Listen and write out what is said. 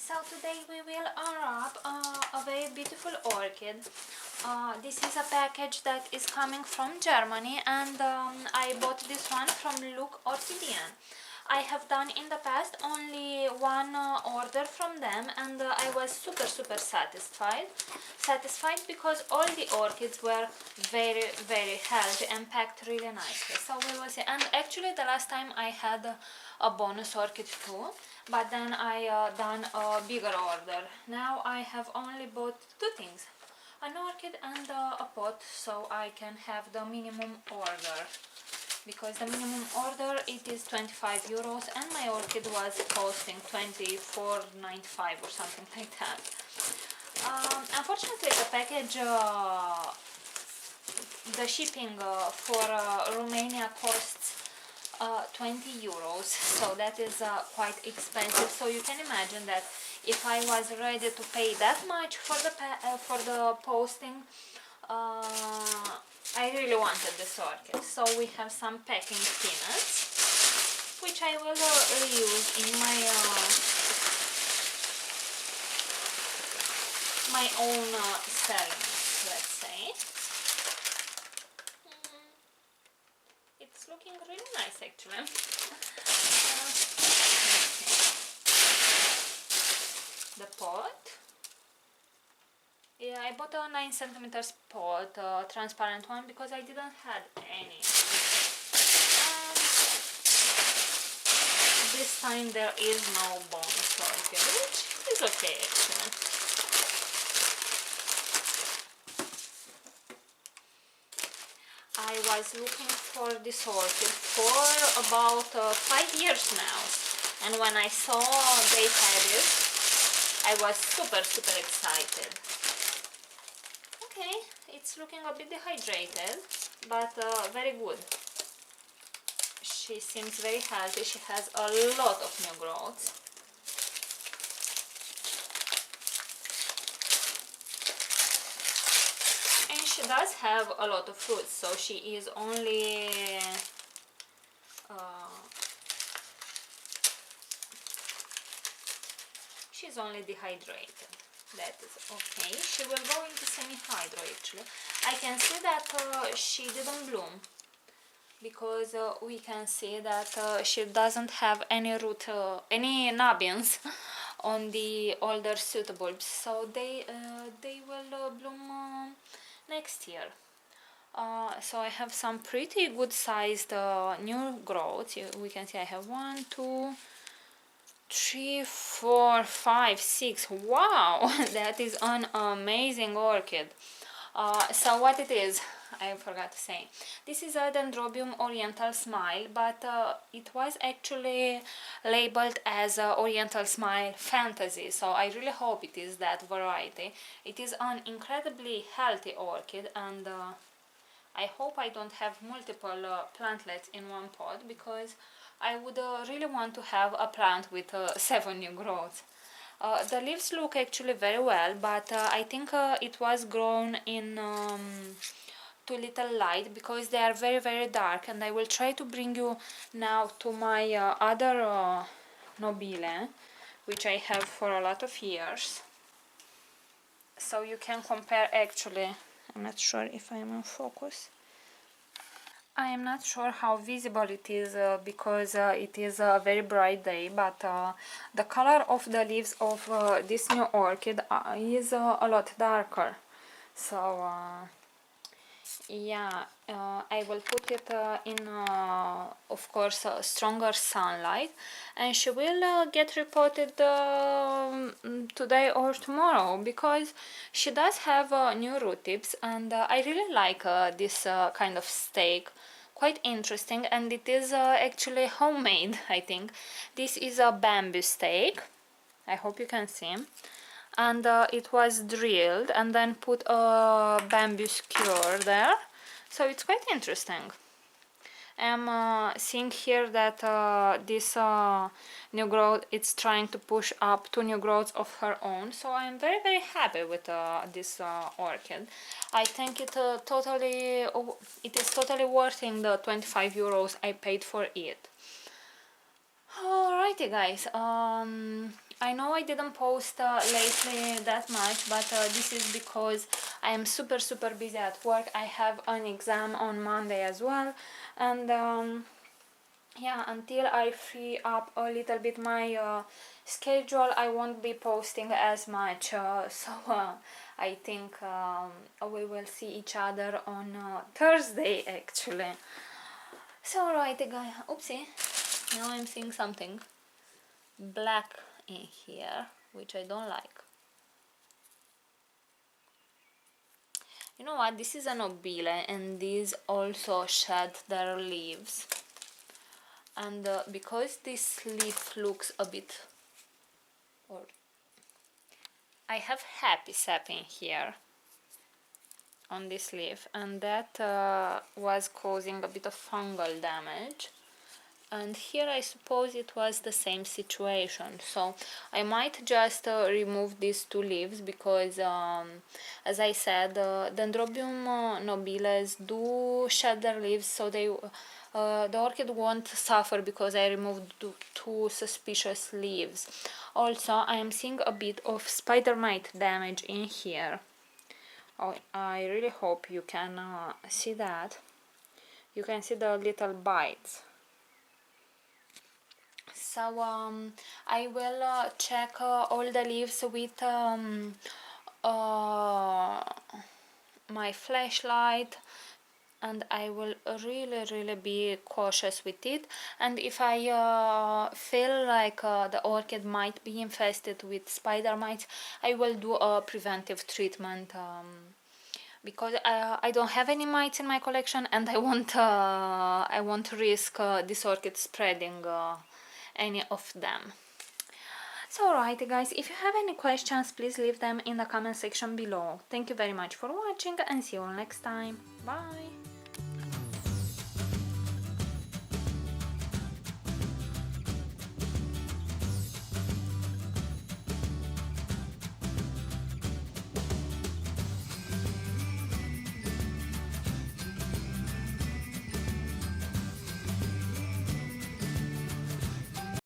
So today we will unwrap a very beautiful orchid. This is a package that is coming from Germany, and I bought this one from Lucke Orchideen. I have done in the past only one order from them, and I was super satisfied because all the orchids were very healthy and packed really nicely. So we will see. And actually the last time I had a bonus orchid too, but then I done a bigger order. Now I have only bought two things, an orchid and a pot, so I can have the minimum order, because the minimum order it is 25 euros and my orchid was costing 24.95 or something like that. Unfortunately the package, the shipping for Romania costs 20 euros, so that is quite expensive. So you can imagine that if I was ready to pay that much for the posting, I really wanted this orchid. So we have some packing peanuts, which I will reuse in my own sellings, let's say. It's looking really nice actually. The pot. Yeah, I bought a 9 centimeters pot, transparent one, because I didn't have any. And this time there is no bonus orchid, which is okay actually. I was looking for this orchid for about 5 years now, and when I saw they had it, I was super excited. Okay, it's looking a bit dehydrated, but very good. She seems very healthy. She has a lot of new growths. And she does have a lot of fruits, so she is only she's only dehydrated. That is okay. She will go into semi-hydro actually. I can see that she didn't bloom, because we can see that she doesn't have any root, any nubbins on the older pseudobulbs, so they will bloom next year. So I have some pretty good sized new growths. We can see I have 1, 2, 3, 4, 5, 6. Wow, that is an amazing orchid. So what it is, I forgot to say. This is a Dendrobium Oriental Smile, but it was actually labeled as Oriental Smile Fantasy, so I really hope it is that variety. It is an incredibly healthy orchid, and I hope I don't have multiple plantlets in one pot, because I would really want to have a plant with 7 new growths. The leaves look actually very well, but I think it was grown in too little light, because they are very dark. And I will try to bring you now to my other nobile, which I have for a lot of years, so you can compare. Actually, I'm not sure if I am in focus. I am not sure how visible it is because it is a very bright day, but the color of the leaves of this new orchid is a lot darker. So yeah, I will put it in of course stronger sunlight, and she will get repotted today or tomorrow, because she does have new root tips, and I really like this kind of stake. Quite interesting, and it is actually homemade. I think this is a bamboo stake. I hope you can see. And it was drilled and then put a bamboo skewer there, so it's quite interesting. I'm seeing here that this new growth, it's trying to push up 2 new growths of her own, so I'm very happy with this orchid. I think it is totally worth the 25 euros I paid for it. Alrighty guys, I know I didn't post lately that much, but this is because I am super busy at work. I have an exam on Monday as well, and yeah, until I free up a little bit my schedule, I won't be posting as much. I think we will see each other on Thursday actually. So right guys, oopsie, now I'm seeing something black in here, which I don't like. You know what, this is a nobile and these also shed their leaves, and because this leaf looks a bit, or I have happy sap in here on this leaf, and that was causing a bit of fungal damage, and here I suppose it was the same situation, so I might just remove these two leaves because as I said, Dendrobium nobiles do shed their leaves, so they the orchid won't suffer because I removed two suspicious leaves. Also, I am seeing a bit of spider mite damage in here. Oh, I really hope you can see that. You can see the little bites. So I will check all the leaves with my flashlight, and I will really be cautious with it, and if I feel like the orchid might be infested with spider mites, I will do a preventive treatment, because I don't have any mites in my collection, and I won't risk this orchid spreading any of them. So alright guys, if you have any questions, please leave them in the comment section below. Thank you very much for watching, and see you all next time. Bye!